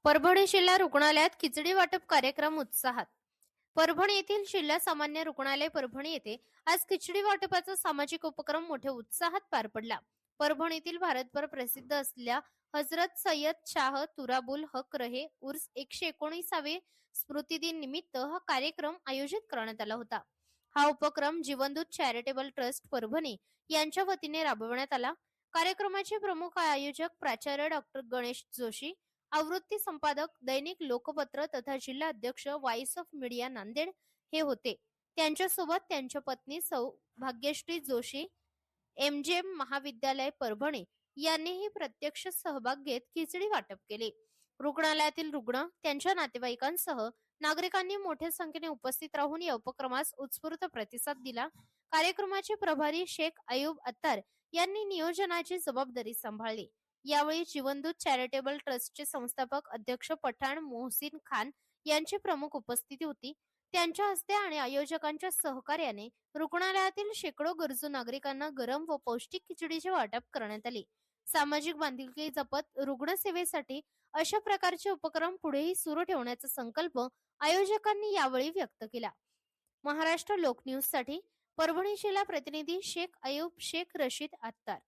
परभणी जिल्हा रुग्णालयात खिचडी वाटप कार्यक्रम उत्साहात. परभणी येथील जिल्हा सामान्य रुग्णालय परभणी येथे आज खिचडी वाटपाचा सामाजिक उपक्रम मोठ्या उत्साहात पार पडला. परभणीतील भारतभर प्रसिद्ध असलेल्या हजरत सय्यद शाह तुराबुल हक रहे उर्स 119वे स्मृतिदिन निमित्त हा कार्यक्रम आयोजित करण्यात आला होता. हा उपक्रम जीवनदूत चॅरिटेबल ट्रस्ट परभणी यांच्या वतीने राबवण्यात आला. कार्यक्रमाचे प्रमुख आयोजक प्राचार्य डॉक्टर गणेश जोशी, आवृत्ती संपादक दैनिक लोकपत्र तथा जिल्हा अध्यक्ष व्हॉइस ऑफ मीडिया नांदेड हे होते. त्यांच्यासोबत त्यांच्या पत्नी सौ भाग्यश्री जोशी, एमजेएम महाविद्यालय परभणी यांनीही प्रत्यक्ष सहभाग घेत खिचडी वाटप केले. रुग्णालयातील रुग्ण, त्यांच्या नातेवाईकांसह नागरिकांनी मोठ्या संख्येने उपस्थित राहून या उपक्रमास उत्स्फूर्त प्रतिसाद दिला. कार्यक्रमाचे प्रभारी शेख अयूब अत्तार यांनी नियोजनाची जबाबदारी सांभाळली. यावेळी जीवनदूत चॅरिटेबल ट्रस्टचे संस्थापक अध्यक्ष पठाण मोहसिन खान यांची प्रमुख उपस्थिती होती. त्यांच्या हस्ते आणि आयोजकांच्या सहकार्याने रुग्णालयातील शेकडो गरजू नागरिकांना गरम व पौष्टिक खिचडीचे वाटप करण्यात आले. सामाजिक बांधिलकी जपत रुग्णसेवेसाठी अशा प्रकारचे उपक्रम पुढेही सुरू ठेवण्याचा संकल्प आयोजकांनी यावेळी व्यक्त केला. महाराष्ट्र लोक न्यूज साठी परभणी जिल्हा प्रतिनिधी शेख अयूब शेख रशीद अत्तार.